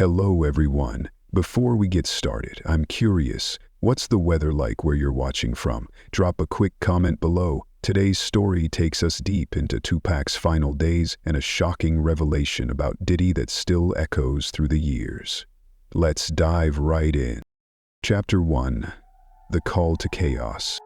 Hello everyone. Before we get started, I'm curious, what's the weather like where you're watching from? Drop a quick comment below. Today's story takes us deep into Tupac's final days and a shocking revelation about Diddy that still echoes through the years. Let's dive right in. Chapter 1. The Call to Chaos.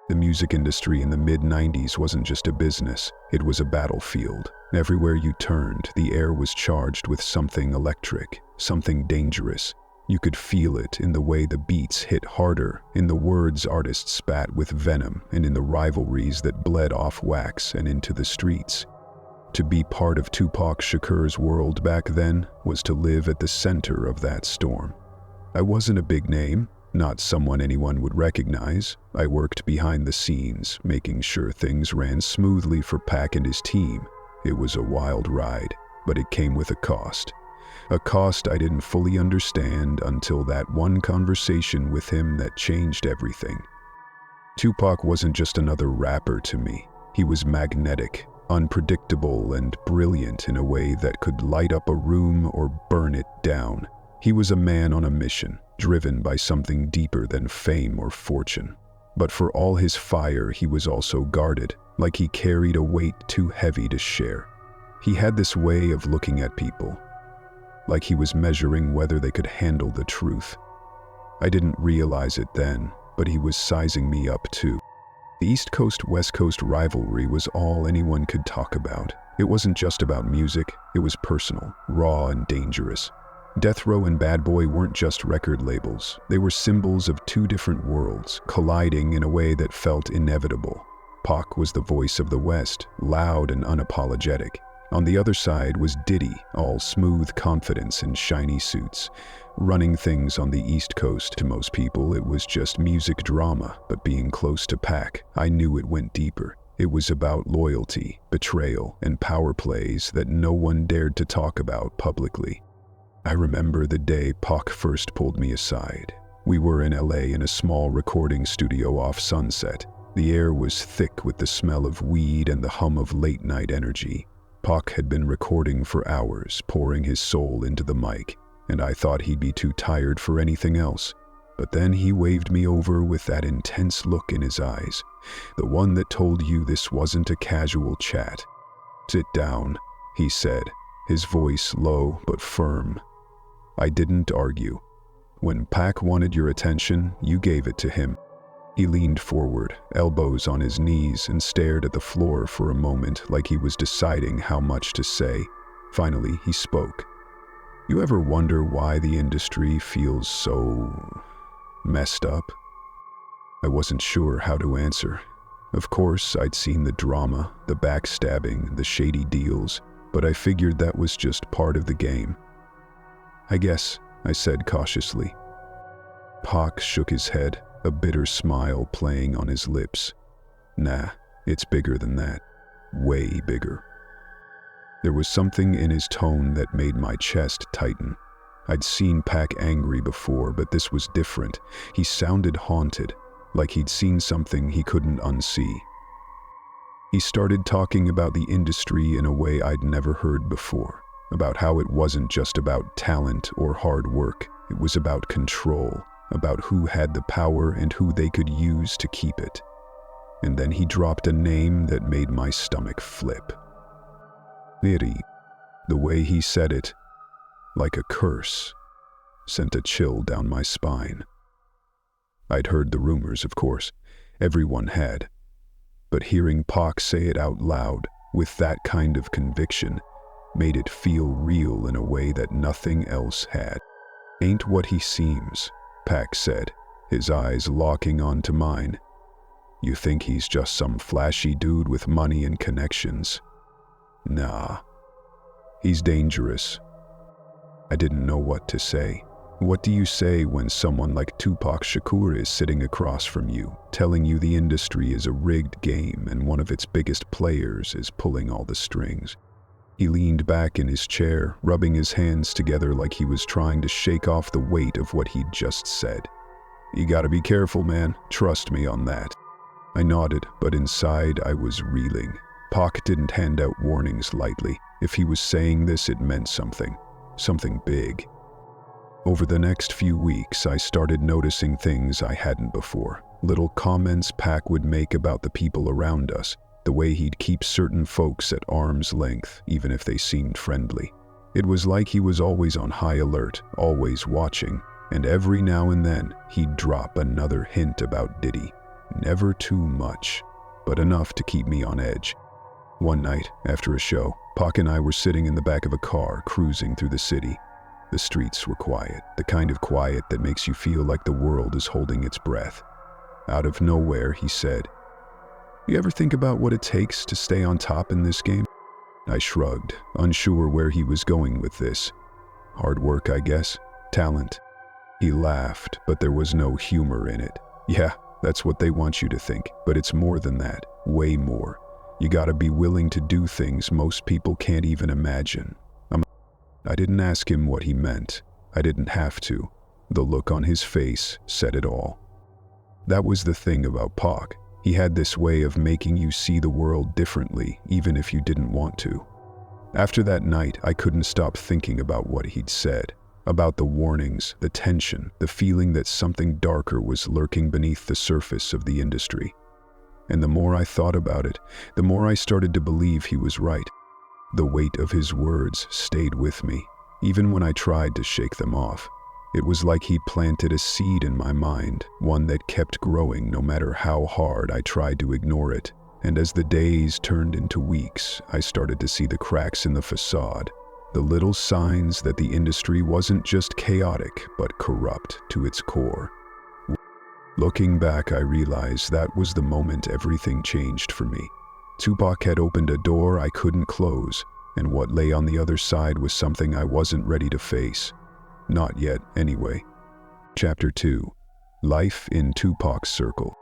The music industry in the mid-90s wasn't just a business, it was a battlefield. Everywhere you turned, the air was charged with something electric, something dangerous. You could feel it in the way the beats hit harder, in the words artists spat with venom, and in the rivalries that bled off wax and into the streets. To be part of Tupac Shakur's world back then was to live at the center of that storm. I wasn't a big name, not someone anyone would recognize. I worked behind the scenes, making sure things ran smoothly for Pac and his team. It was a wild ride, but it came with a cost. A cost I didn't fully understand until that one conversation with him that changed everything. Tupac wasn't just another rapper to me. He was magnetic, unpredictable, and brilliant in a way that could light up a room or burn it down. He was a man on a mission, driven by something deeper than fame or fortune. But for all his fire, he was also guarded, like he carried a weight too heavy to share. He had this way of looking at people, like he was measuring whether they could handle the truth. I didn't realize it then, but he was sizing me up too. The East Coast-West Coast rivalry was all anyone could talk about. It wasn't just about music, it was personal, raw, and dangerous. Death Row and Bad Boy weren't just record labels. They were symbols of two different worlds, colliding in a way that felt inevitable. Pac was the voice of the West, loud and unapologetic. On the other side was Diddy, all smooth confidence and shiny suits. Running things on the East Coast, to most people, it was just music drama, but being close to Pac, I knew it went deeper. It was about loyalty, betrayal, and power plays that no one dared to talk about publicly. I remember the day Pac first pulled me aside. We were in LA in a small recording studio off Sunset. The air was thick with the smell of weed and the hum of late-night energy. Pac had been recording for hours, pouring his soul into the mic, and I thought he'd be too tired for anything else. But then he waved me over with that intense look in his eyes, the one that told you this wasn't a casual chat. "Sit down," he said, his voice low but firm. I didn't argue. When Pac wanted your attention, you gave it to him. He leaned forward, elbows on his knees, and stared at the floor for a moment like he was deciding how much to say. Finally, he spoke. "You ever wonder why the industry feels so messed up?" I wasn't sure how to answer. Of course, I'd seen the drama, the backstabbing, the shady deals, but I figured that was just part of the game. "I guess," I said cautiously. Pac shook his head, a bitter smile playing on his lips. "Nah, it's bigger than that. Way bigger." There was something in his tone that made my chest tighten. I'd seen Pac angry before, but this was different. He sounded haunted, like he'd seen something he couldn't unsee. He started talking about the industry in a way I'd never heard before, about how it wasn't just about talent or hard work. It was about control, about who had the power and who they could use to keep it. And then he dropped a name that made my stomach flip. Diddy. The way he said it, like a curse, sent a chill down my spine. I'd heard the rumors, of course. Everyone had. But hearing Pac say it out loud, with that kind of conviction, made it feel real in a way that nothing else had. "Ain't what he seems," Pac said, his eyes locking onto mine. "You think he's just some flashy dude with money and connections? Nah. He's dangerous." I didn't know what to say. What do you say when someone like Tupac Shakur is sitting across from you, telling you the industry is a rigged game and one of its biggest players is pulling all the strings? He leaned back in his chair, rubbing his hands together like he was trying to shake off the weight of what he'd just said. "You gotta be careful, man. Trust me on that." I nodded, but inside I was reeling. Pac didn't hand out warnings lightly. If he was saying this, it meant something. Something big. Over the next few weeks, I started noticing things I hadn't before. Little comments Pac would make about the people around us, the way he'd keep certain folks at arm's length, even if they seemed friendly. It was like he was always on high alert, always watching, and every now and then, he'd drop another hint about Diddy. Never too much, but enough to keep me on edge. One night, after a show, Pac and I were sitting in the back of a car, cruising through the city. The streets were quiet, the kind of quiet that makes you feel like the world is holding its breath. Out of nowhere, he said, "You ever think about what it takes to stay on top in this game?" I shrugged, unsure where he was going with this. Hard work, I guess. Talent. He laughed, but there was no humor in it. Yeah, that's what they want you to think, but it's more than that, way more. You gotta be willing to do things most people can't even imagine. I didn't ask him what he meant. I didn't have to. The look on his face said it all. That was the thing about Pac. He had this way of making you see the world differently, even if you didn't want to. After that night, I couldn't stop thinking about what he'd said, about the warnings, the tension, the feeling that something darker was lurking beneath the surface of the industry. And the more I thought about it, the more I started to believe he was right. The weight of his words stayed with me, even when I tried to shake them off. It was like he'd planted a seed in my mind, one that kept growing no matter how hard I tried to ignore it. And as the days turned into weeks, I started to see the cracks in the facade, the little signs that the industry wasn't just chaotic, but corrupt to its core. Looking back, I realized that was the moment everything changed for me. Tupac had opened a door I couldn't close, and what lay on the other side was something I wasn't ready to face. Not yet, anyway. Chapter 2. Life in Tupac's Circle.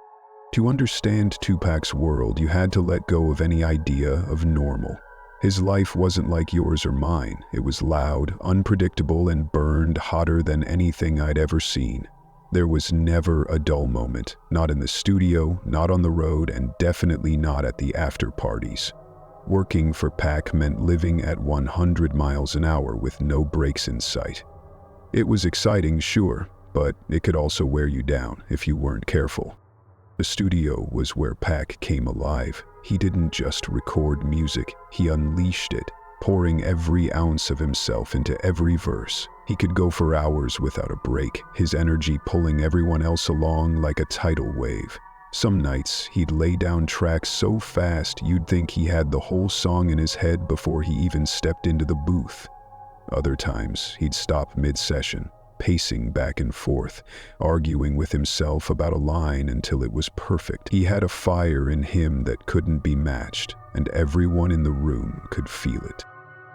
To understand Tupac's world, you had to let go of any idea of normal. His life wasn't like yours or mine. It was loud, unpredictable, and burned hotter than anything I'd ever seen. There was never a dull moment, not in the studio, not on the road, and definitely not at the after parties. Working for Pac meant living at 100 miles an hour with no breaks in sight. It was exciting, sure, but it could also wear you down if you weren't careful. The studio was where Pac came alive. He didn't just record music, he unleashed it, pouring every ounce of himself into every verse. He could go for hours without a break, his energy pulling everyone else along like a tidal wave. Some nights, he'd lay down tracks so fast you'd think he had the whole song in his head before he even stepped into the booth. Other times, he'd stop mid-session, pacing back and forth, arguing with himself about a line until it was perfect. He had a fire in him that couldn't be matched, and everyone in the room could feel it.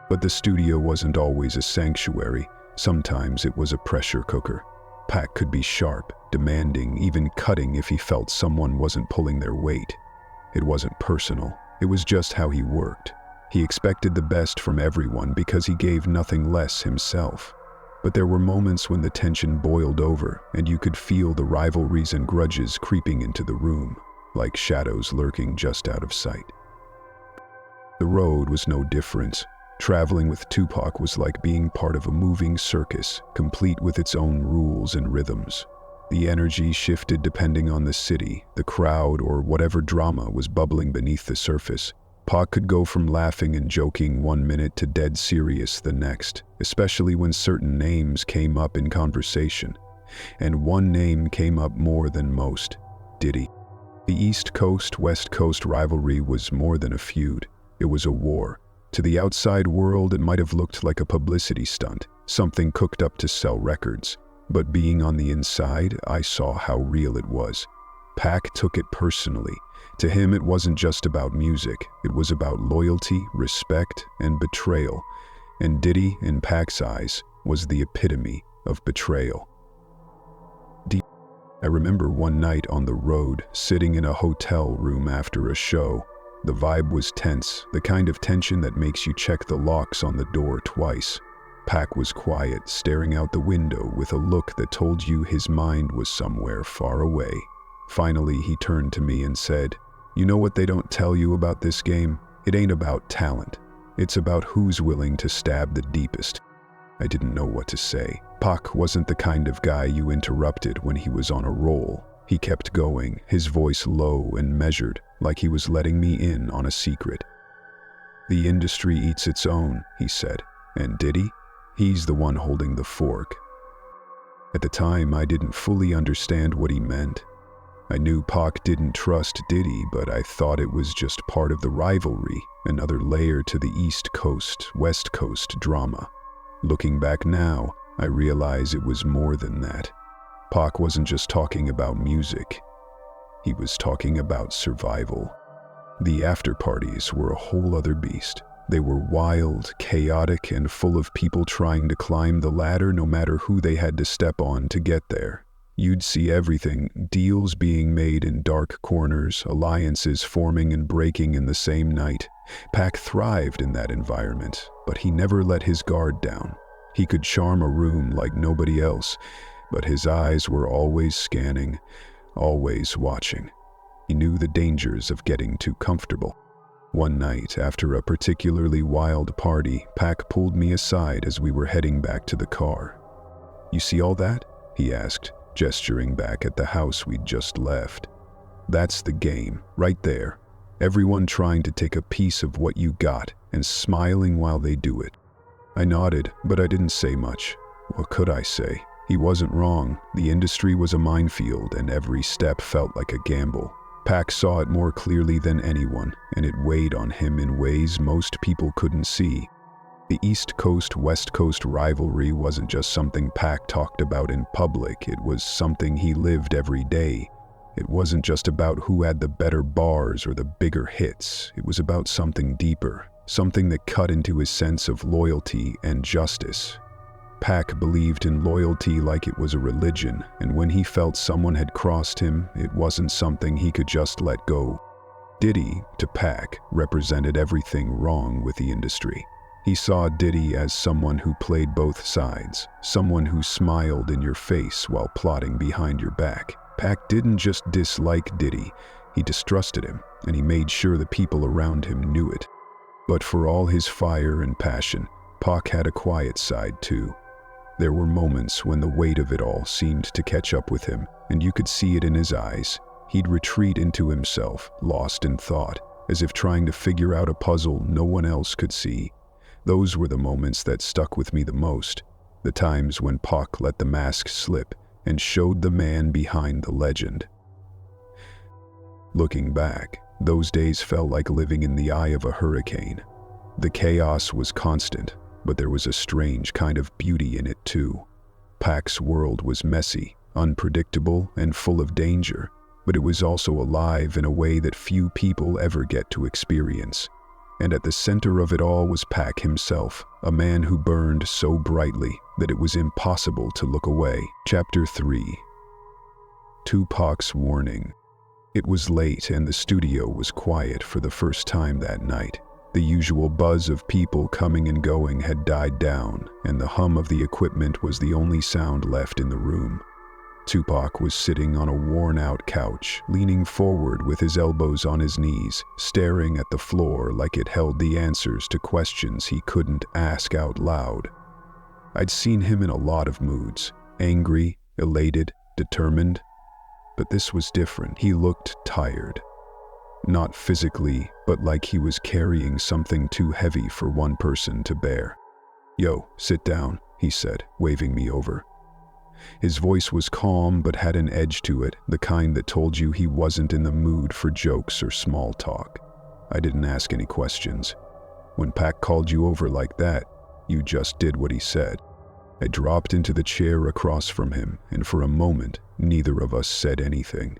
But the studio wasn't always a sanctuary. Sometimes it was a pressure cooker. Pac could be sharp, demanding, even cutting if he felt someone wasn't pulling their weight. It wasn't personal. It was just how he worked. He expected the best from everyone because he gave nothing less himself. But there were moments when the tension boiled over and you could feel the rivalries and grudges creeping into the room, like shadows lurking just out of sight. The road was no different. Traveling with Tupac was like being part of a moving circus, complete with its own rules and rhythms. The energy shifted depending on the city, the crowd, or whatever drama was bubbling beneath the surface. Pac could go from laughing and joking one minute to dead serious the next, especially when certain names came up in conversation. And one name came up more than most: Diddy. The East Coast-West Coast rivalry was more than a feud. It was a war. To the outside world, it might have looked like a publicity stunt, something cooked up to sell records. But being on the inside, I saw how real it was. Pac took it personally. To him, it wasn't just about music. It was about loyalty, respect, and betrayal. And Diddy, in Pac's eyes, was the epitome of betrayal. I remember one night on the road, sitting in a hotel room after a show. The vibe was tense, the kind of tension that makes you check the locks on the door twice. Pac was quiet, staring out the window with a look that told you his mind was somewhere far away. Finally, he turned to me and said, "You know what they don't tell you about this game? It ain't about talent. It's about who's willing to stab the deepest." I didn't know what to say. Pac wasn't the kind of guy you interrupted when he was on a roll. He kept going, his voice low and measured, like he was letting me in on a secret. "The industry eats its own," he said. "And Diddy? He's the one holding the fork." At the time, I didn't fully understand what he meant. I knew Pac didn't trust Diddy, but I thought it was just part of the rivalry, another layer to the East Coast, West Coast drama. Looking back now, I realize it was more than that. Pac wasn't just talking about music. He was talking about survival. The after-parties were a whole other beast. They were wild, chaotic, and full of people trying to climb the ladder no matter who they had to step on to get there. You'd see everything, deals being made in dark corners, alliances forming and breaking in the same night. Pac thrived in that environment, but he never let his guard down. He could charm a room like nobody else, but his eyes were always scanning, always watching. He knew the dangers of getting too comfortable. One night, after a particularly wild party, Pac pulled me aside as we were heading back to the car. "You see all that?" he asked, gesturing back at the house we'd just left. "That's the game, right there. Everyone trying to take a piece of what you got and smiling while they do it." I nodded, but I didn't say much. What could I say? He wasn't wrong. The industry was a minefield, and every step felt like a gamble. Pac saw it more clearly than anyone, and it weighed on him in ways most people couldn't see. The East Coast-West Coast rivalry wasn't just something Pac talked about in public, it was something he lived every day. It wasn't just about who had the better bars or the bigger hits, it was about something deeper, something that cut into his sense of loyalty and justice. Pac believed in loyalty like it was a religion, and when he felt someone had crossed him, it wasn't something he could just let go. Diddy, to Pac, represented everything wrong with the industry. He saw Diddy as someone who played both sides, someone who smiled in your face while plotting behind your back. Pac didn't just dislike Diddy, he distrusted him, and he made sure the people around him knew it. But for all his fire and passion, Pac had a quiet side too. There were moments when the weight of it all seemed to catch up with him, and you could see it in his eyes. He'd retreat into himself, lost in thought, as if trying to figure out a puzzle no one else could see. Those were the moments that stuck with me the most, the times when Pac let the mask slip and showed the man behind the legend. Looking back, those days felt like living in the eye of a hurricane. The chaos was constant, but there was a strange kind of beauty in it too. Pac's world was messy, unpredictable, and full of danger, but it was also alive in a way that few people ever get to experience. And at the center of it all was Pac himself, a man who burned so brightly that it was impossible to look away. Chapter 3. Tupac's Warning. It was late and the studio was quiet for the first time that night. The usual buzz of people coming and going had died down, and the hum of the equipment was the only sound left in the room. Tupac was sitting on a worn-out couch, leaning forward with his elbows on his knees, staring at the floor like it held the answers to questions he couldn't ask out loud. I'd seen him in a lot of moods, angry, elated, determined, but this was different. He looked tired. Not physically, but like he was carrying something too heavy for one person to bear. "Yo, sit down," he said, waving me over. His voice was calm but had an edge to it, the kind that told you he wasn't in the mood for jokes or small talk. I didn't ask any questions. When Pac called you over like that, you just did what he said. I dropped into the chair across from him, and for a moment, neither of us said anything.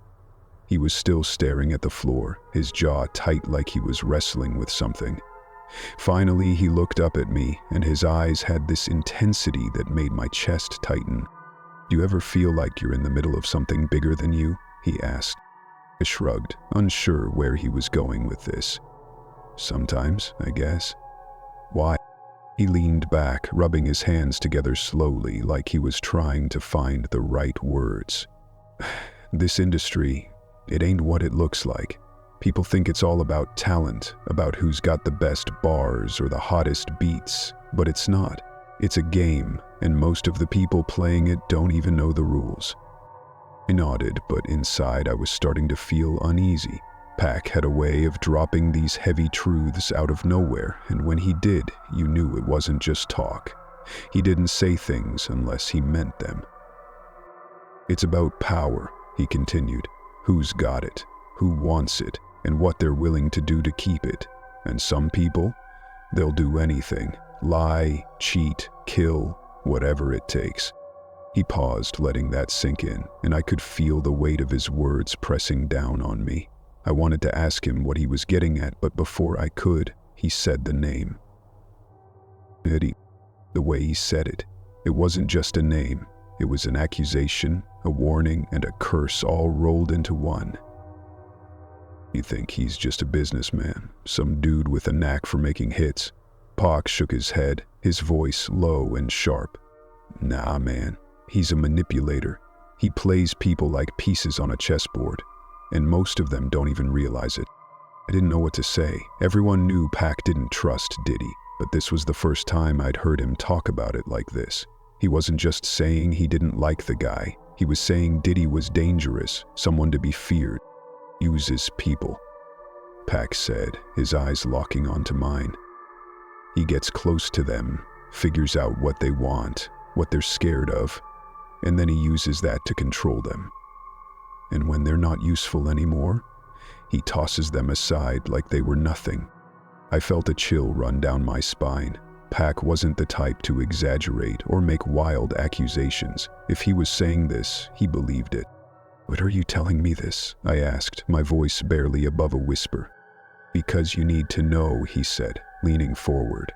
He was still staring at the floor, his jaw tight like he was wrestling with something. Finally, he looked up at me, and his eyes had this intensity that made my chest tighten. "Do you ever feel like you're in the middle of something bigger than you?" he asked. I shrugged, unsure where he was going with this. "Sometimes, I guess." "Why?" He leaned back, rubbing his hands together slowly like he was trying to find the right words. "This industry, it ain't what it looks like. People think it's all about talent, about who's got the best bars or the hottest beats, but it's not. It's a game, and most of the people playing it don't even know the rules. I nodded, but inside I was starting to feel uneasy. Pac had a way of dropping these heavy truths out of nowhere, and when he did, you knew it wasn't just talk. He didn't say things unless he meant them. It's about power, he continued. Who's got it, who wants it, and what they're willing to do to keep it. And some people, they'll do anything. Lie, cheat, kill, whatever it takes. He paused, letting that sink in, and I could feel the weight of his words pressing down on me. I wanted to ask him what he was getting at, but before I could, he said the name. Diddy. The way he said it, it wasn't just a name. It was an accusation, a warning, and a curse all rolled into one. You think he's just a businessman, some dude with a knack for making hits? Pac shook his head, his voice low and sharp. Nah, man. He's a manipulator. He plays people like pieces on a chessboard, and most of them don't even realize it. I didn't know what to say. Everyone knew Pac didn't trust Diddy, but this was the first time I'd heard him talk about it like this. He wasn't just saying he didn't like the guy. He was saying Diddy was dangerous, someone to be feared. Uses people. Pac said, his eyes locking onto mine. He gets close to them, figures out what they want, what they're scared of, and then he uses that to control them. And when they're not useful anymore, he tosses them aside like they were nothing. I felt a chill run down my spine. Pac wasn't the type to exaggerate or make wild accusations. If he was saying this, he believed it. "What are you telling me this?" I asked, my voice barely above a whisper. "Because you need to know," he said, leaning forward.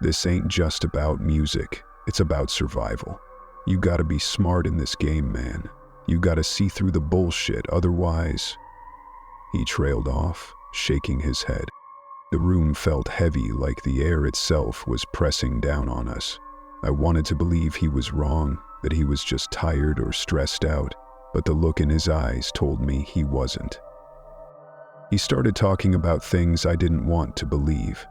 "This ain't just about music. It's about survival. You gotta be smart in this game, man. You gotta see through the bullshit, otherwise..." He trailed off, shaking his head. The room felt heavy, like the air itself was pressing down on us. I wanted to believe he was wrong, that he was just tired or stressed out, but the look in his eyes told me he wasn't. He started talking about things I didn't want to believe.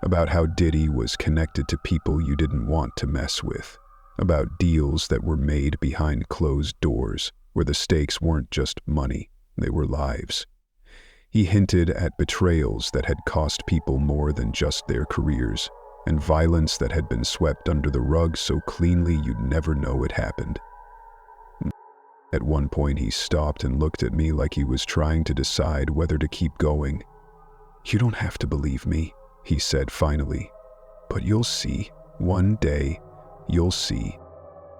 About how Diddy was connected to people you didn't want to mess with. About deals that were made behind closed doors, where the stakes weren't just money, they were lives. He hinted at betrayals that had cost people more than just their careers, and violence that had been swept under the rug so cleanly you'd never know it happened. At one point he stopped and looked at me like he was trying to decide whether to keep going. "You don't have to believe me," he said finally, "but you'll see. One day, you'll see."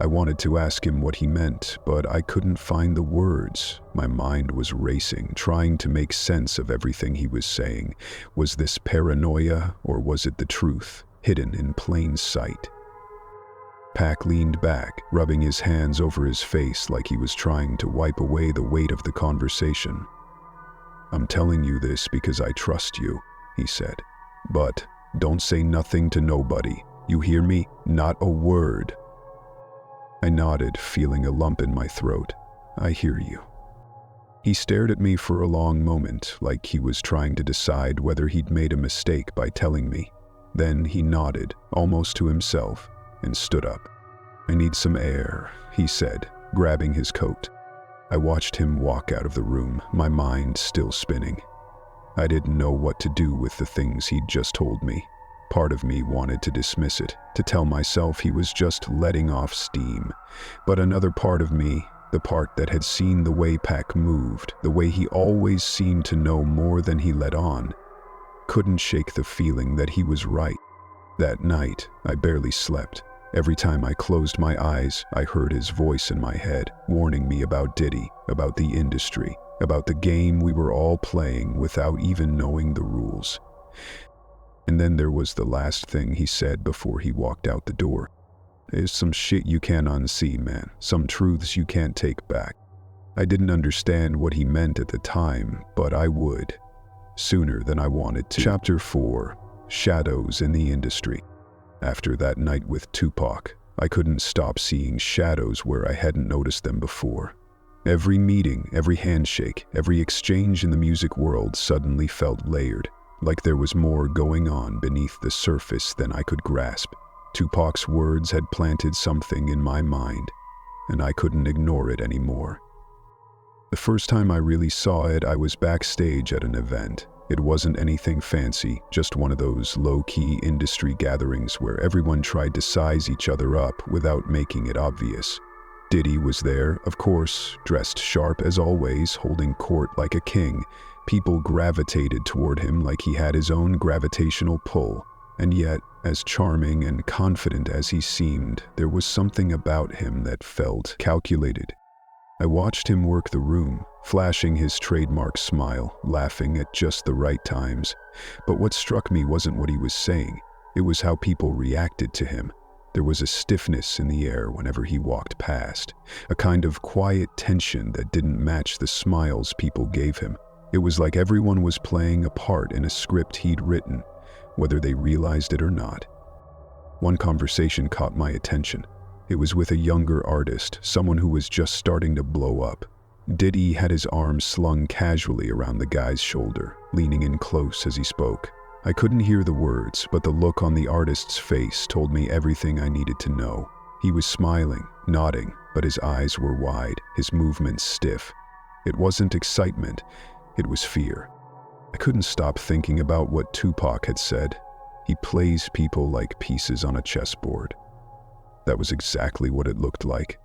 I wanted to ask him what he meant, but I couldn't find the words. My mind was racing, trying to make sense of everything he was saying. Was this paranoia, or was it the truth, hidden in plain sight? Pac leaned back, rubbing his hands over his face like he was trying to wipe away the weight of the conversation. "I'm telling you this because I trust you," he said. "But don't say nothing to nobody. You hear me? Not a word." I nodded, feeling a lump in my throat. "I hear you." He stared at me for a long moment, like he was trying to decide whether he'd made a mistake by telling me. Then he nodded, almost to himself, and stood up. "I need some air," he said, grabbing his coat. I watched him walk out of the room, my mind still spinning. I didn't know what to do with the things he'd just told me. Part of me wanted to dismiss it, to tell myself he was just letting off steam. But another part of me, the part that had seen the way Pac moved, the way he always seemed to know more than he let on, couldn't shake the feeling that he was right. That night, I barely slept. Every time I closed my eyes, I heard his voice in my head, warning me about Diddy, about the industry, about the game we were all playing without even knowing the rules. And then there was the last thing he said before he walked out the door. "There's some shit you can't unsee, man. Some truths you can't take back." I didn't understand what he meant at the time, but I would. Sooner than I wanted to. Chapter 4. Shadows in the Industry. After that night with Tupac, I couldn't stop seeing shadows where I hadn't noticed them before. Every meeting, every handshake, every exchange in the music world suddenly felt layered, like there was more going on beneath the surface than I could grasp. Tupac's words had planted something in my mind, and I couldn't ignore it anymore. The first time I really saw it, I was backstage at an event. It wasn't anything fancy, just one of those low-key industry gatherings where everyone tried to size each other up without making it obvious. Diddy was there, of course, dressed sharp as always, holding court like a king. People gravitated toward him like he had his own gravitational pull. And yet, as charming and confident as he seemed, there was something about him that felt calculated. I watched him work the room, flashing his trademark smile, laughing at just the right times. But what struck me wasn't what he was saying, it was how people reacted to him. There was a stiffness in the air whenever he walked past, a kind of quiet tension that didn't match the smiles people gave him. It was like everyone was playing a part in a script he'd written, whether they realized it or not. One conversation caught my attention. It was with a younger artist, someone who was just starting to blow up. Diddy had his arm slung casually around the guy's shoulder, leaning in close as he spoke. I couldn't hear the words, but the look on the artist's face told me everything I needed to know. He was smiling, nodding, but his eyes were wide, his movements stiff. It wasn't excitement, it was fear. I couldn't stop thinking about what Tupac had said. He plays people like pieces on a chessboard. That was exactly what it looked like.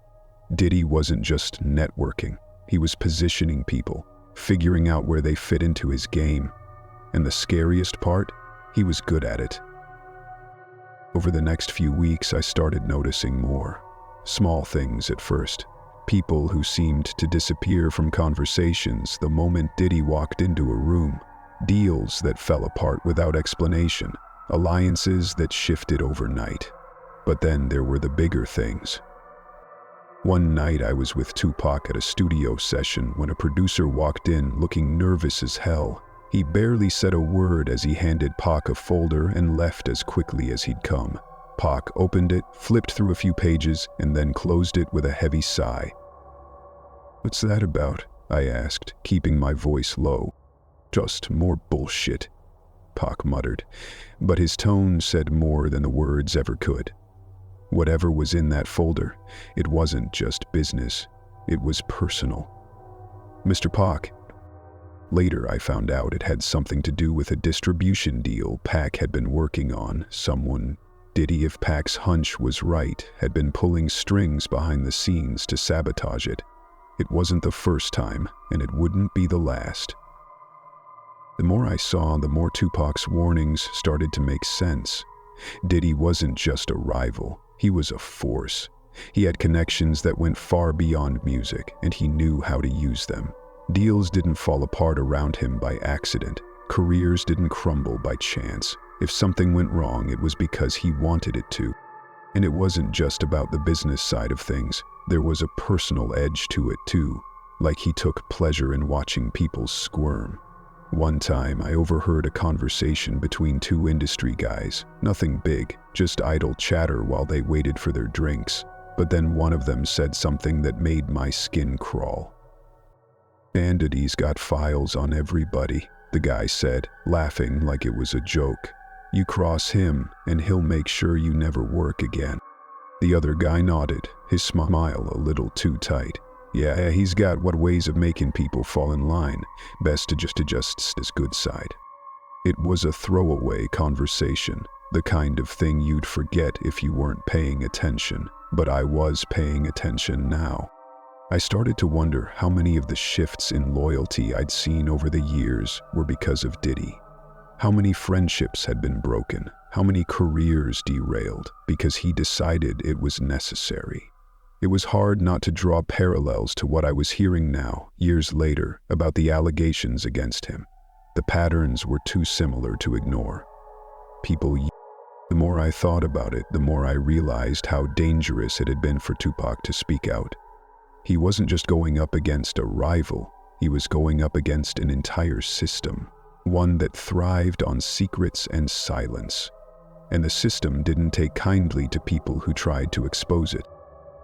Diddy wasn't just networking. He was positioning people, figuring out where they fit into his game. And the scariest part, he was good at it. Over the next few weeks, I started noticing more. Small things at first. People who seemed to disappear from conversations the moment Diddy walked into a room. Deals that fell apart without explanation. Alliances that shifted overnight. But then there were the bigger things. One night I was with Tupac at a studio session when a producer walked in looking nervous as hell. He barely said a word as he handed Pac a folder and left as quickly as he'd come. Pac opened it, flipped through a few pages, and then closed it with a heavy sigh. "What's that about?" I asked, keeping my voice low. "Just more bullshit," Pac muttered, but his tone said more than the words ever could. Whatever was in that folder, it wasn't just business, it was personal. "Mr. Pac." Later I found out it had something to do with a distribution deal Pac had been working on. Someone, Diddy, if Pac's hunch was right, had been pulling strings behind the scenes to sabotage it. It wasn't the first time, and it wouldn't be the last. The more I saw, the more Tupac's warnings started to make sense. Diddy wasn't just a rival, he was a force. He had connections that went far beyond music, and he knew how to use them. Deals didn't fall apart around him by accident. Careers didn't crumble by chance. If something went wrong, it was because he wanted it to. And it wasn't just about the business side of things. There was a personal edge to it too, like he took pleasure in watching people squirm. One time, I overheard a conversation between two industry guys. Nothing big, just idle chatter while they waited for their drinks. But then one of them said something that made my skin crawl. "Diddy's got files on everybody," the guy said, laughing like it was a joke. "You cross him, and he'll make sure you never work again." The other guy nodded, his smile a little too tight. "Yeah, he's got what ways of making people fall in line. Best to just adjust his good side." It was a throwaway conversation, the kind of thing you'd forget if you weren't paying attention. But I was paying attention now. I started to wonder how many of the shifts in loyalty I'd seen over the years were because of Diddy. How many friendships had been broken, how many careers derailed because he decided it was necessary. It was hard not to draw parallels to what I was hearing now, years later, about the allegations against him. The patterns were too similar to ignore. The more I thought about it, the more I realized how dangerous it had been for Tupac to speak out. He wasn't just going up against a rival, he was going up against an entire system, one that thrived on secrets and silence. And the system didn't take kindly to people who tried to expose it.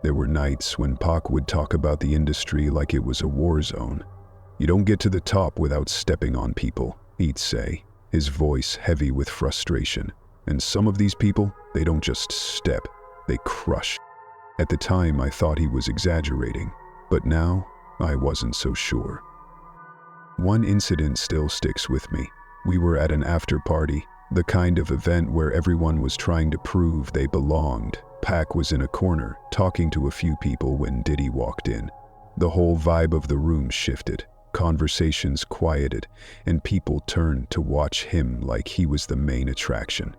There were nights when Pac would talk about the industry like it was a war zone. "You don't get to the top without stepping on people," he'd say, his voice heavy with frustration. And some of these people, they don't just step, they crush. At the time, I thought he was exaggerating, but now I wasn't so sure. One incident still sticks with me. We were at an after party, the kind of event where everyone was trying to prove they belonged. Pac was in a corner, talking to a few people when Diddy walked in. The whole vibe of the room shifted, conversations quieted, and people turned to watch him like he was the main attraction.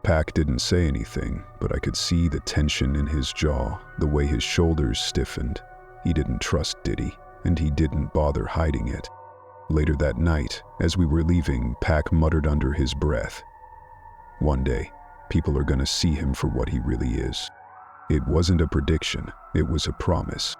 Pac didn't say anything, but I could see the tension in his jaw, the way his shoulders stiffened. He didn't trust Diddy, and he didn't bother hiding it. Later that night, as we were leaving, Pac muttered under his breath, "One day, people are gonna see him for what he really is." It wasn't a prediction, it was a promise.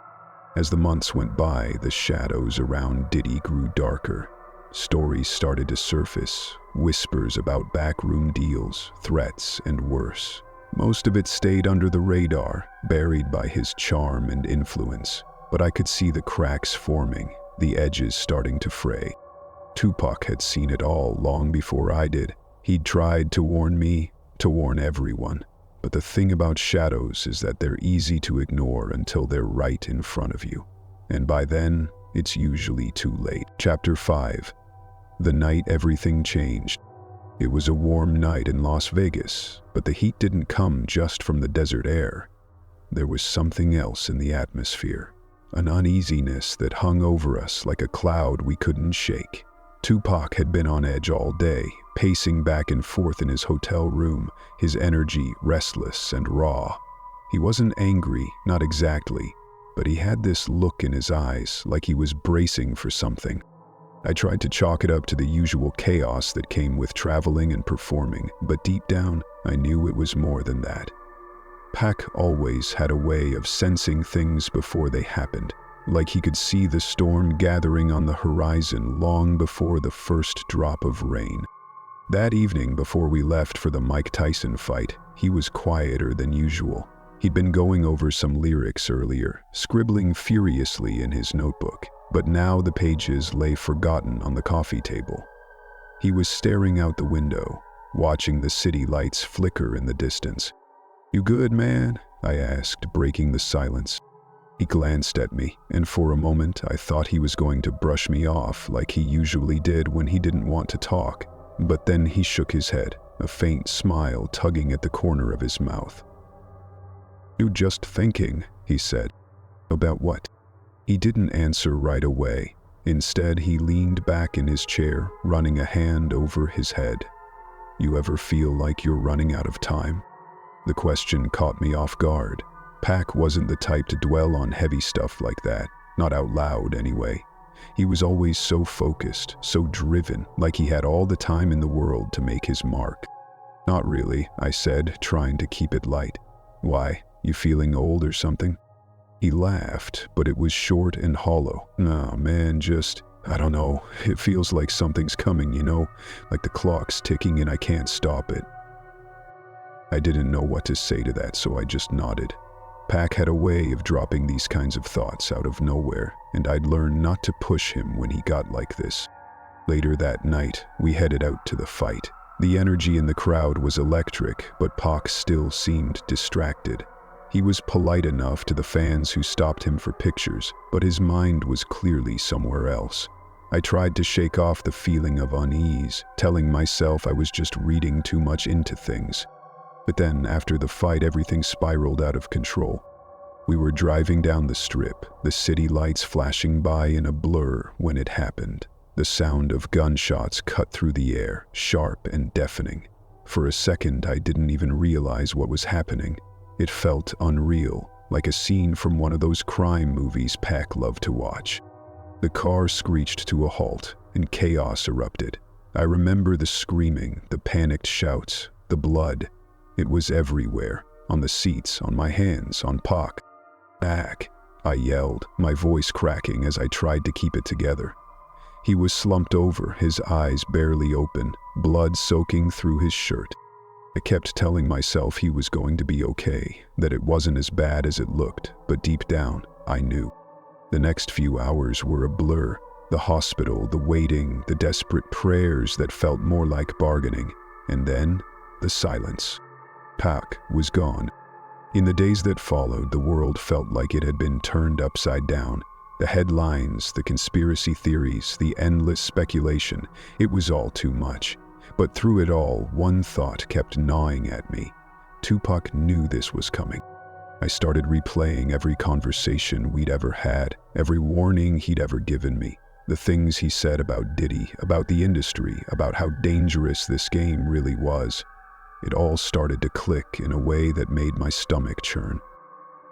As the months went by, the shadows around Diddy grew darker. Stories started to surface, whispers about backroom deals, threats, and worse. Most of it stayed under the radar, buried by his charm and influence. But I could see the cracks forming, the edges starting to fray. Tupac had seen it all long before I did. He'd tried to warn me, to warn everyone. But the thing about shadows is that they're easy to ignore until they're right in front of you. And by then, it's usually too late. Chapter 5. The night everything changed. It was a warm night in Las Vegas, but the heat didn't come just from the desert air. There was something else in the atmosphere, an uneasiness that hung over us like a cloud we couldn't shake. Tupac had been on edge all day, pacing back and forth in his hotel room, his energy restless and raw. He wasn't angry, not exactly, but he had this look in his eyes like he was bracing for something. I tried to chalk it up to the usual chaos that came with traveling and performing, but deep down, I knew it was more than that. Pac always had a way of sensing things before they happened, like he could see the storm gathering on the horizon long before the first drop of rain. That evening, before we left for the Mike Tyson fight, he was quieter than usual. He'd been going over some lyrics earlier, scribbling furiously in his notebook, but now the pages lay forgotten on the coffee table. He was staring out the window, watching the city lights flicker in the distance. "You good, man?" I asked, breaking the silence. He glanced at me, and for a moment I thought he was going to brush me off like he usually did when he didn't want to talk. But then he shook his head, a faint smile tugging at the corner of his mouth. "You just thinking," he said. "About what?" He didn't answer right away. Instead, he leaned back in his chair, running a hand over his head. "You ever feel like you're running out of time?" The question caught me off guard. Pac wasn't the type to dwell on heavy stuff like that, not out loud anyway. He was always so focused, so driven, like he had all the time in the world to make his mark. "Not really," I said, trying to keep it light. "Why, you feeling old or something?" He laughed, but it was short and hollow. "Nah, man, I don't know. It feels like something's coming, like the clock's ticking and I can't stop it." I didn't know what to say to that, so I just nodded. Pac had a way of dropping these kinds of thoughts out of nowhere, and I'd learned not to push him when he got like this. Later that night, we headed out to the fight. The energy in the crowd was electric, but Pac still seemed distracted. He was polite enough to the fans who stopped him for pictures, but his mind was clearly somewhere else. I tried to shake off the feeling of unease, telling myself I was just reading too much into things. But then, after the fight, everything spiraled out of control. We were driving down the strip, the city lights flashing by in a blur when it happened. The sound of gunshots cut through the air, sharp and deafening. For a second, I didn't even realize what was happening. It felt unreal, like a scene from one of those crime movies Pac loved to watch. The car screeched to a halt, and chaos erupted. I remember the screaming, the panicked shouts, the blood. It was everywhere, on the seats, on my hands, on Pac. "Pac," I yelled, my voice cracking as I tried to keep it together. He was slumped over, his eyes barely open, blood soaking through his shirt. I kept telling myself he was going to be okay, that it wasn't as bad as it looked, but deep down, I knew. The next few hours were a blur. The hospital, the waiting, the desperate prayers that felt more like bargaining. And then, The silence. Pac was gone. In the days that followed, the world felt like it had been turned upside down. The headlines, the conspiracy theories, the endless speculation, it was all too much. But through it all, one thought kept gnawing at me. Tupac knew this was coming. I started replaying every conversation we'd ever had, every warning he'd ever given me, the things he said about Diddy, about the industry, about how dangerous this game really was. It all started to click in a way that made my stomach churn.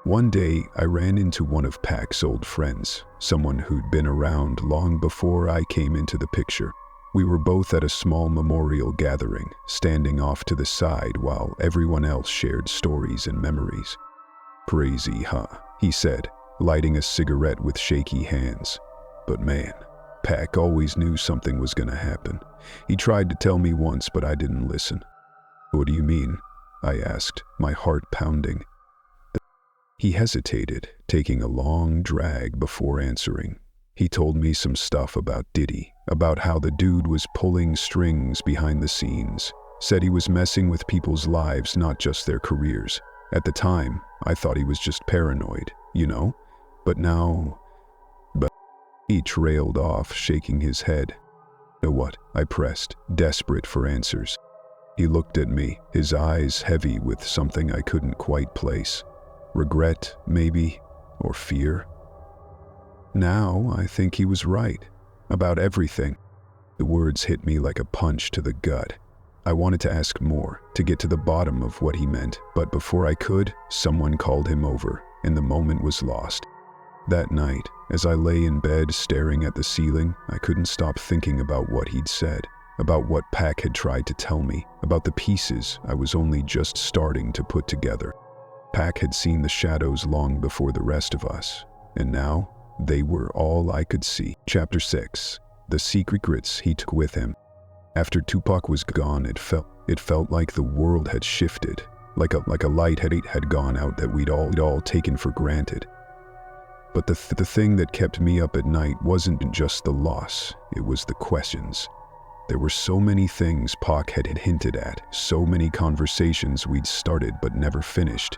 One day, I ran into one of Pac's old friends, someone who'd been around long before I came into the picture. We were both at a small memorial gathering, standing off to the side while everyone else shared stories and memories. "Crazy, huh?" he said, lighting a cigarette with shaky hands. "But man, Pac always knew something was gonna happen. He tried to tell me once, but I didn't listen." "What do you mean?" I asked, my heart pounding. He hesitated, taking a long drag before answering. He told me some stuff about Diddy, about how the dude was pulling strings behind the scenes, said he was messing with people's lives, not just their careers. At the time, I thought he was just paranoid, you know? But now... But he trailed off, shaking his head. "You know what?" I pressed, desperate for answers. He looked at me, his eyes heavy with something I couldn't quite place. Regret, maybe, or fear. Now, I think he was right. About everything. The words hit me like a punch to the gut. I wanted to ask more, to get to the bottom of what he meant, but before I could, someone called him over, and the moment was lost. That night, as I lay in bed staring at the ceiling, I couldn't stop thinking about what he'd said, about what Pac had tried to tell me, about the pieces I was only just starting to put together. Pac had seen the shadows long before the rest of us, and now they were all I could see. Chapter 6. The secrets he took with him. After Tupac was gone, it felt like the world had shifted, like a light had gone out that we'd all taken for granted. But the thing that kept me up at night wasn't just the loss, it was the questions. There were so many things Pac had hinted at, so many conversations we'd started but never finished.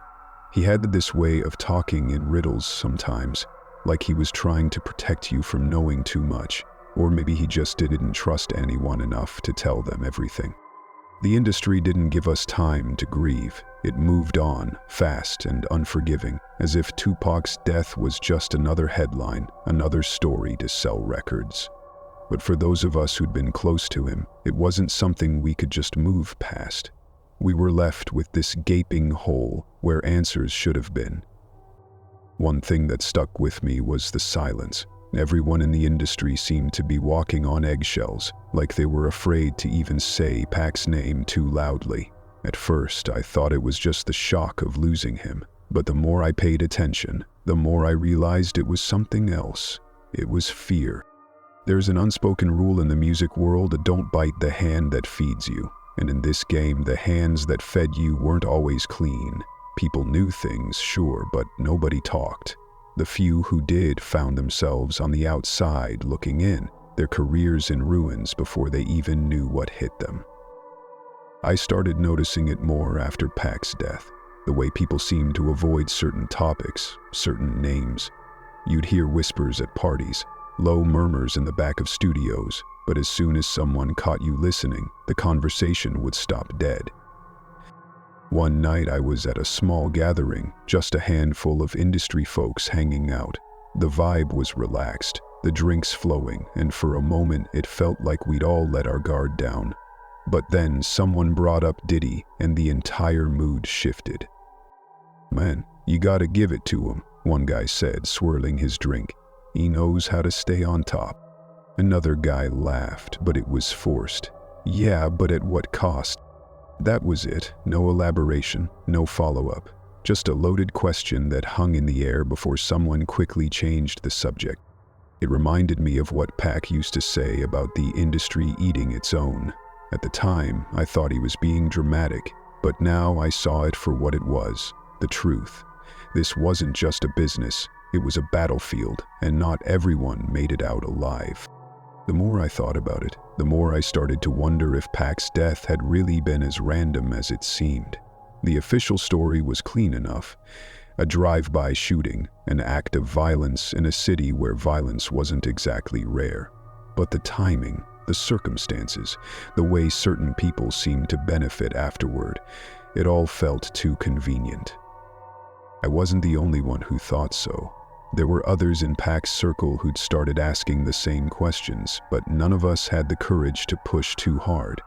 He had this way of talking in riddles sometimes, like he was trying to protect you from knowing too much, or maybe he just didn't trust anyone enough to tell them everything. The industry didn't give us time to grieve. It moved on, fast and unforgiving, as if Tupac's death was just another headline, another story to sell records. But for those of us who'd been close to him, it wasn't something we could just move past. We were left with this gaping hole where answers should have been. One thing that stuck with me was the silence. Everyone in the industry seemed to be walking on eggshells, like they were afraid to even say Pac's name too loudly. At first, I thought it was just the shock of losing him, but the more I paid attention, the more I realized it was something else. It was fear. There's an unspoken rule in the music world: don't bite the hand that feeds you. And in this game, the hands that fed you weren't always clean. People knew things, sure, but nobody talked. The few who did found themselves on the outside looking in, their careers in ruins before they even knew what hit them. I started noticing it more after Pac's death, the way people seemed to avoid certain topics, certain names. You'd hear whispers at parties, low murmurs in the back of studios, but as soon as someone caught you listening, the conversation would stop dead. One night I was at a small gathering, just a handful of industry folks hanging out. The vibe was relaxed, the drinks flowing, and for a moment it felt like we'd all let our guard down. But then someone brought up Diddy, and the entire mood shifted. "Man, you gotta give it to him," one guy said, swirling his drink. "He knows how to stay on top." Another guy laughed, but it was forced. "Yeah, but at what cost?" That was it. No elaboration, no follow-up. Just a loaded question that hung in the air before someone quickly changed the subject. It reminded me of what Pac used to say about the industry eating its own. At the time, I thought he was being dramatic, but now I saw it for what it was, the truth. This wasn't just a business, it was a battlefield, and not everyone made it out alive. The more I thought about it, the more I started to wonder if Pac's death had really been as random as it seemed. The official story was clean enough. A drive-by shooting, an act of violence in a city where violence wasn't exactly rare. But the timing, the circumstances, the way certain people seemed to benefit afterward, it all felt too convenient. I wasn't the only one who thought so. There were others in Pac's circle who'd started asking the same questions, but none of us had the courage to push too hard.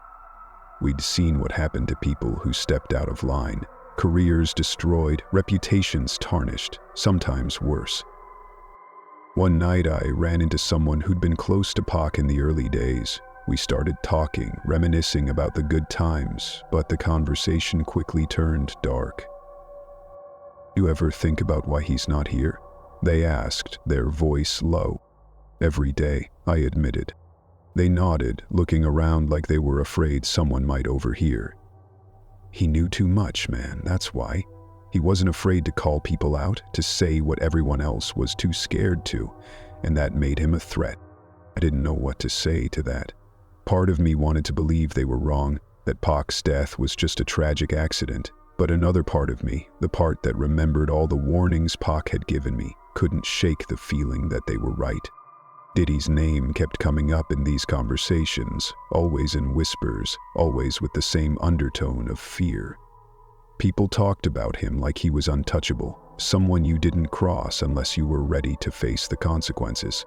We'd seen what happened to people who stepped out of line. Careers destroyed, reputations tarnished, sometimes worse. One night I ran into someone who'd been close to Pac in the early days. We started talking, reminiscing about the good times, but the conversation quickly turned dark. "You ever think about why he's not here?" They asked, their voice low. "Every day," I admitted. They nodded, looking around like they were afraid someone might overhear. "He knew too much, man, that's why. He wasn't afraid to call people out, to say what everyone else was too scared to, and that made him a threat." I didn't know what to say to that. Part of me wanted to believe they were wrong, that Pac's death was just a tragic accident, but another part of me, the part that remembered all the warnings Pac had given me, couldn't shake the feeling that they were right. Diddy's name kept coming up in these conversations, always in whispers, always with the same undertone of fear. People talked about him like he was untouchable, someone you didn't cross unless you were ready to face the consequences.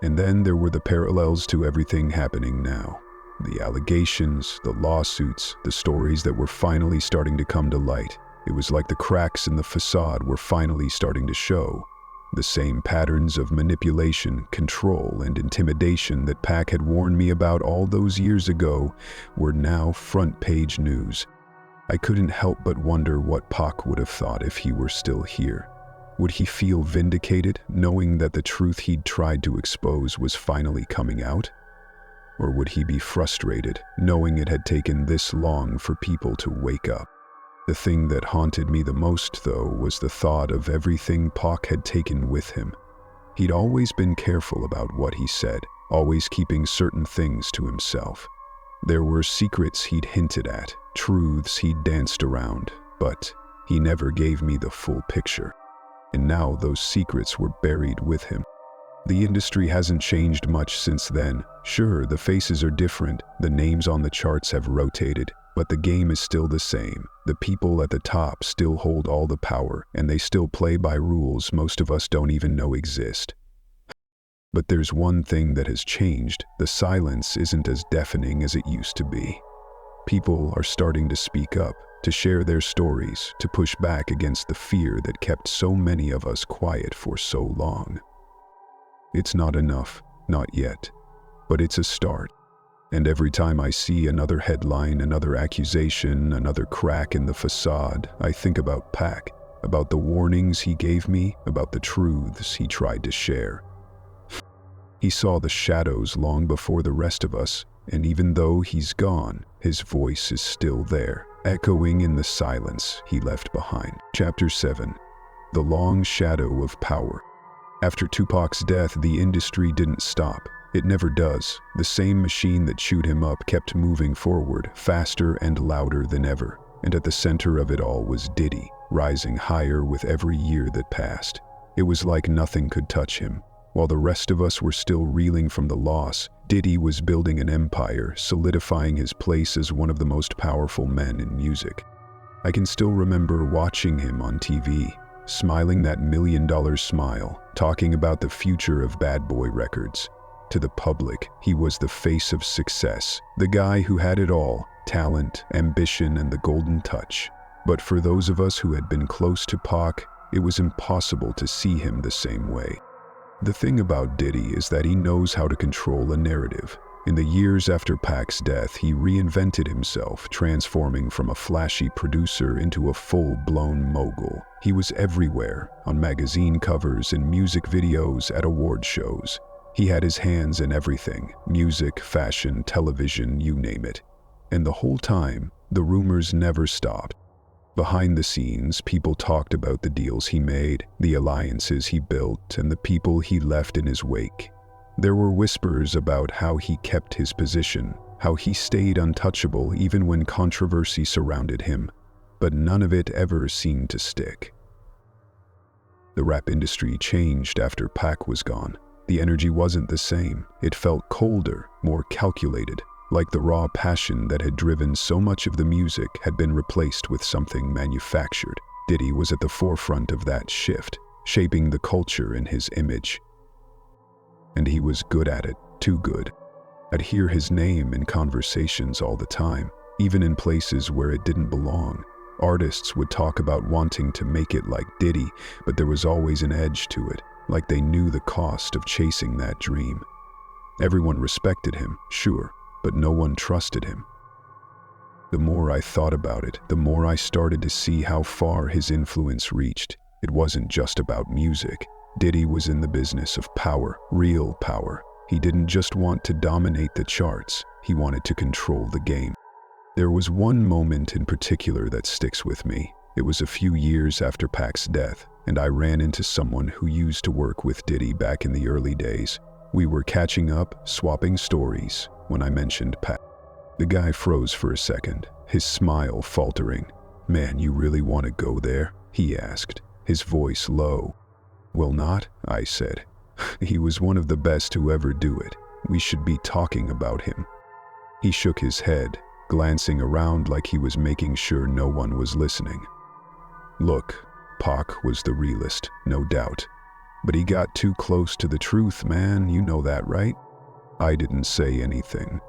And then there were the parallels to everything happening now. The allegations, the lawsuits, the stories that were finally starting to come to light. It was like the cracks in the facade were finally starting to show. The same patterns of manipulation, control, and intimidation that Pac had warned me about all those years ago were now front-page news. I couldn't help but wonder what Pac would have thought if he were still here. Would he feel vindicated, knowing that the truth he'd tried to expose was finally coming out? Or would he be frustrated, knowing it had taken this long for people to wake up? The thing that haunted me the most, though, was the thought of everything Pac had taken with him. He'd always been careful about what he said, always keeping certain things to himself. There were secrets he'd hinted at, truths he'd danced around, but he never gave me the full picture. And now those secrets were buried with him. The industry hasn't changed much since then. Sure, the faces are different, the names on the charts have rotated, but the game is still the same. The people at the top still hold all the power, and they still play by rules most of us don't even know exist. But there's one thing that has changed. The silence isn't as deafening as it used to be. People are starting to speak up, to share their stories, to push back against the fear that kept so many of us quiet for so long. It's not enough, not yet, but it's a start. And every time I see another headline, another accusation, another crack in the facade, I think about Pac, about the warnings he gave me, about the truths he tried to share. He saw the shadows long before the rest of us, and even though he's gone, his voice is still there, echoing in the silence he left behind. Chapter 7. The Long Shadow of Power. After Tupac's death, the industry didn't stop. It never does. The same machine that chewed him up kept moving forward, faster and louder than ever. And at the center of it all was Diddy, rising higher with every year that passed. It was like nothing could touch him. While the rest of us were still reeling from the loss, Diddy was building an empire, solidifying his place as one of the most powerful men in music. I can still remember watching him on TV, smiling that $1,000,000 smile, talking about the future of Bad Boy Records. To the public, he was the face of success, the guy who had it all, talent, ambition, and the golden touch. But for those of us who had been close to Pac, it was impossible to see him the same way. The thing about Diddy is that he knows how to control a narrative. In the years after Pac's death, he reinvented himself, transforming from a flashy producer into a full-blown mogul. He was everywhere, on magazine covers and music videos at award shows. He had his hands in everything, music, fashion, television, you name it. And the whole time, the rumors never stopped. Behind the scenes, people talked about the deals he made, the alliances he built, and the people he left in his wake. There were whispers about how he kept his position, how he stayed untouchable even when controversy surrounded him, but none of it ever seemed to stick. The rap industry changed after Pac was gone. The energy wasn't the same. It felt colder, more calculated, like the raw passion that had driven so much of the music had been replaced with something manufactured. Diddy was at the forefront of that shift, shaping the culture in his image. And he was good at it, too good. I'd hear his name in conversations all the time, even in places where it didn't belong. Artists would talk about wanting to make it like Diddy, but there was always an edge to it, like they knew the cost of chasing that dream. Everyone respected him, sure, but no one trusted him. The more I thought about it, the more I started to see how far his influence reached. It wasn't just about music. Diddy was in the business of power, real power. He didn't just want to dominate the charts, he wanted to control the game. There was one moment in particular that sticks with me. It was a few years after Pac's death, and I ran into someone who used to work with Diddy back in the early days. We were catching up, swapping stories, when I mentioned Pac. The guy froze for a second, his smile faltering. "Man, you really want to go there?" he asked, his voice low. "Well, not," I said. "He was one of the best to ever do it. We should be talking about him." He shook his head, glancing around like he was making sure no one was listening. "Look, Pac was the realest, no doubt. But he got too close to the truth, man, you know that, right?" I didn't say anything.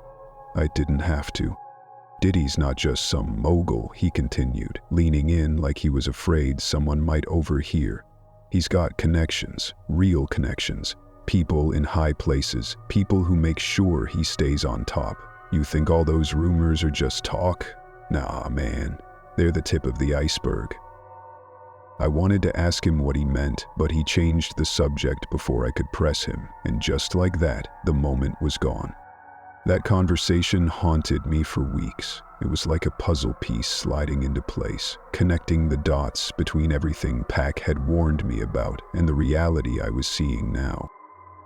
I didn't have to. "Diddy's not just some mogul," he continued, leaning in like he was afraid someone might overhear. "He's got connections, real connections, people in high places, people who make sure he stays on top. You think all those rumors are just talk? Nah, man, they're the tip of the iceberg." I wanted to ask him what he meant, but he changed the subject before I could press him, and just like that, the moment was gone. That conversation haunted me for weeks. It was like a puzzle piece sliding into place, connecting the dots between everything Pac had warned me about and the reality I was seeing now.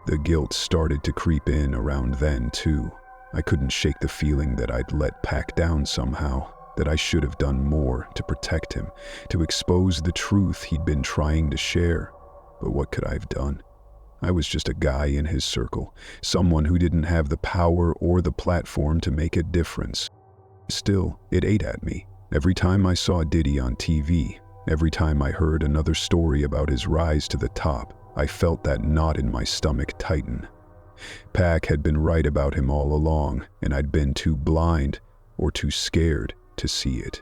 The guilt started to creep in around then, too. I couldn't shake the feeling that I'd let Pac down somehow, that I should have done more to protect him, to expose the truth he'd been trying to share. But what could I have done? I was just a guy in his circle, someone who didn't have the power or the platform to make a difference. Still, it ate at me. Every time I saw Diddy on TV, every time I heard another story about his rise to the top, I felt that knot in my stomach tighten. Pac had been right about him all along, and I'd been too blind or too scared to see it.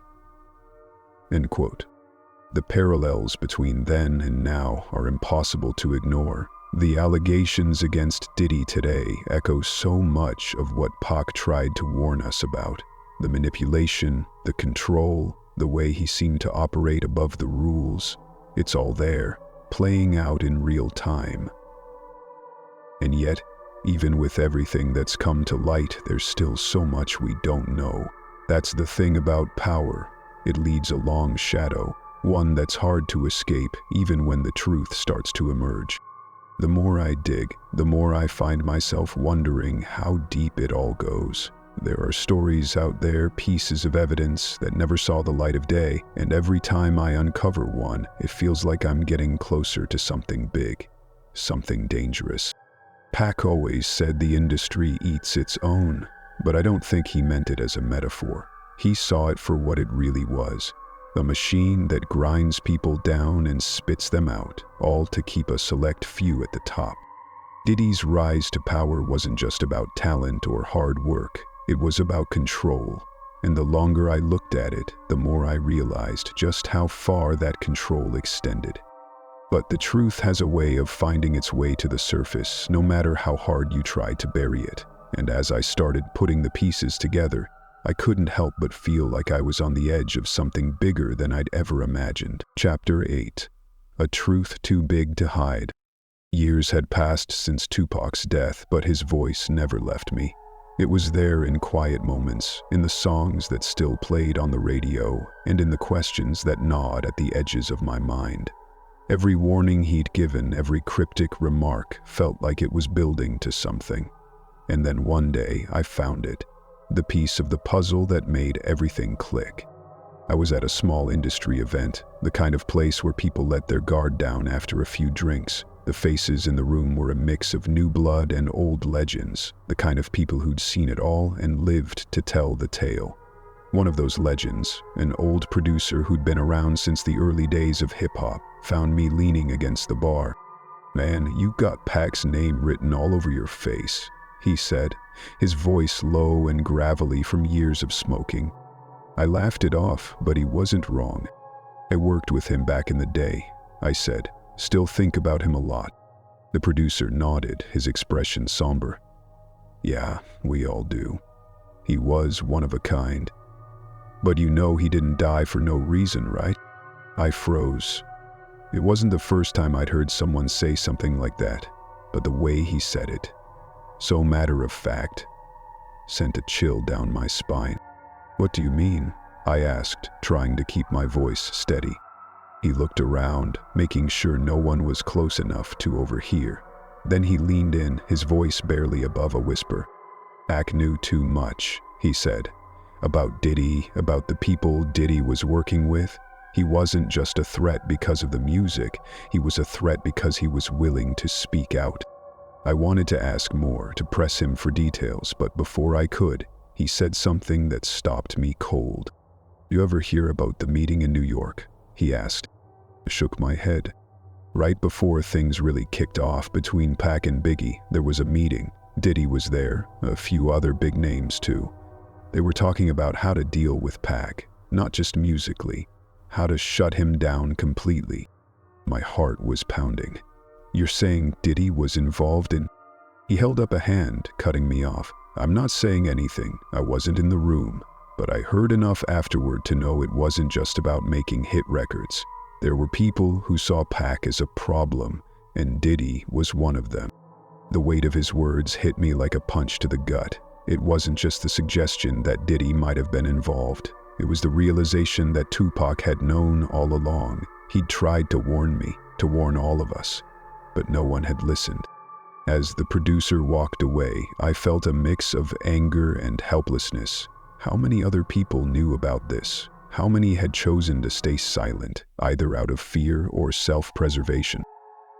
End quote. The parallels between then and now are impossible to ignore. The allegations against Diddy today echo so much of what Pac tried to warn us about. The manipulation, the control, the way he seemed to operate above the rules. It's all there, playing out in real time. And yet, even with everything that's come to light, there's still so much we don't know. That's the thing about power. It leaves a long shadow, one that's hard to escape even when the truth starts to emerge. The more I dig, the more I find myself wondering how deep it all goes. There are stories out there, pieces of evidence that never saw the light of day, and every time I uncover one, it feels like I'm getting closer to something big, something dangerous. Pac always said the industry eats its own, but I don't think he meant it as a metaphor. He saw it for what it really was. A machine that grinds people down and spits them out, all to keep a select few at the top. Diddy's rise to power wasn't just about talent or hard work. It was about control. And the longer I looked at it, the more I realized just how far that control extended. But the truth has a way of finding its way to the surface, no matter how hard you try to bury it. And as I started putting the pieces together, I couldn't help but feel like I was on the edge of something bigger than I'd ever imagined. Chapter 8. A Truth Too Big to Hide. Years had passed since Tupac's death, but his voice never left me. It was there in quiet moments, in the songs that still played on the radio, and in the questions that gnawed at the edges of my mind. Every warning he'd given, every cryptic remark felt like it was building to something. And then one day I found it, the piece of the puzzle that made everything click. I was at a small industry event, the kind of place where people let their guard down after a few drinks. The faces in the room were a mix of new blood and old legends, the kind of people who'd seen it all and lived to tell the tale. One of those legends, an old producer who'd been around since the early days of hip-hop, found me leaning against the bar. "Man, you got Pac's name written all over your face," he said, his voice low and gravelly from years of smoking. I laughed it off, but he wasn't wrong. "I worked with him back in the day," I said. "Still think about him a lot." The producer nodded, his expression somber. "Yeah, we all do. He was one of a kind. But you know he didn't die for no reason, right?" I froze. It wasn't the first time I'd heard someone say something like that, but the way he said it, so matter of fact, sent a chill down my spine. "What do you mean?" I asked, trying to keep my voice steady. He looked around, making sure no one was close enough to overhear. Then he leaned in, his voice barely above a whisper. "Pac knew too much," he said. "About Diddy, about the people Diddy was working with. He wasn't just a threat because of the music, he was a threat because he was willing to speak out." I wanted to ask more, to press him for details, but before I could, he said something that stopped me cold. "You ever hear about the meeting in New York?" he asked. I shook my head. Right before things really kicked off between Pac and Biggie, there was a meeting. Diddy was there, a few other big names too. They were talking about how to deal with Pac, not just musically, how to shut him down completely. My heart was pounding. "You're saying Diddy was involved in—" He held up a hand, cutting me off. "I'm not saying anything. I wasn't in the room, but I heard enough afterward to know it wasn't just about making hit records. There were people who saw Pac as a problem, and Diddy was one of them." The weight of his words hit me like a punch to the gut. It wasn't just the suggestion that Diddy might have been involved. It was the realization that Tupac had known all along. He'd tried to warn me, to warn all of us, but no one had listened. As the producer walked away, I felt a mix of anger and helplessness. How many other people knew about this? How many had chosen to stay silent, either out of fear or self-preservation?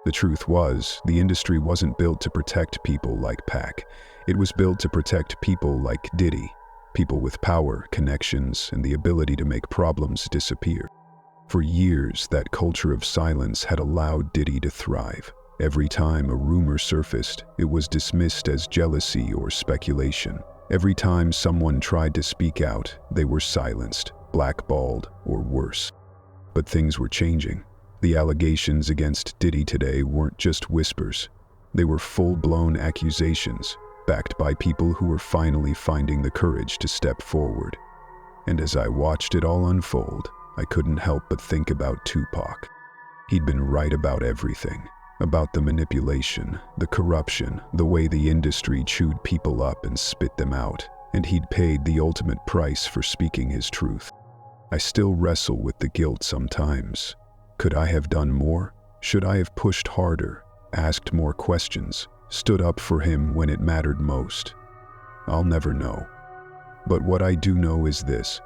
The truth was, the industry wasn't built to protect people like Pac. It was built to protect people like Diddy, people with power, connections, and the ability to make problems disappear. For years, that culture of silence had allowed Diddy to thrive. Every time a rumor surfaced, it was dismissed as jealousy or speculation. Every time someone tried to speak out, they were silenced, blackballed, or worse. But things were changing. The allegations against Diddy today weren't just whispers. They were full-blown accusations, backed by people who were finally finding the courage to step forward. And as I watched it all unfold, I couldn't help but think about Tupac. He'd been right about everything. About the manipulation, the corruption, the way the industry chewed people up and spit them out, and he'd paid the ultimate price for speaking his truth. I still wrestle with the guilt sometimes. Could I have done more? Should I have pushed harder, asked more questions, stood up for him when it mattered most? I'll never know. But what I do know is this: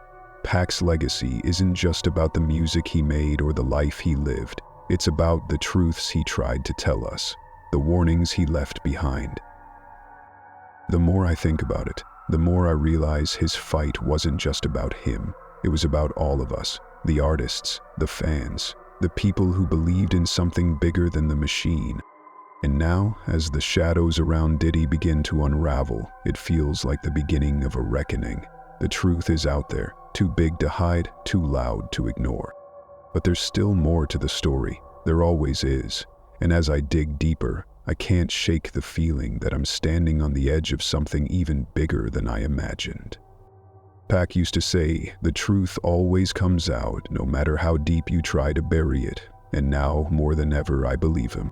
Pac's legacy isn't just about the music he made or the life he lived. It's about the truths he tried to tell us, the warnings he left behind. The more I think about it, the more I realize his fight wasn't just about him. It was about all of us, the artists, the fans, the people who believed in something bigger than the machine. And now, as the shadows around Diddy begin to unravel, it feels like the beginning of a reckoning. The truth is out there, too big to hide, too loud to ignore. But there's still more to the story. There always is. And as I dig deeper, I can't shake the feeling that I'm standing on the edge of something even bigger than I imagined. Pac used to say, "The truth always comes out, no matter how deep you try to bury it." And now, more than ever, I believe him.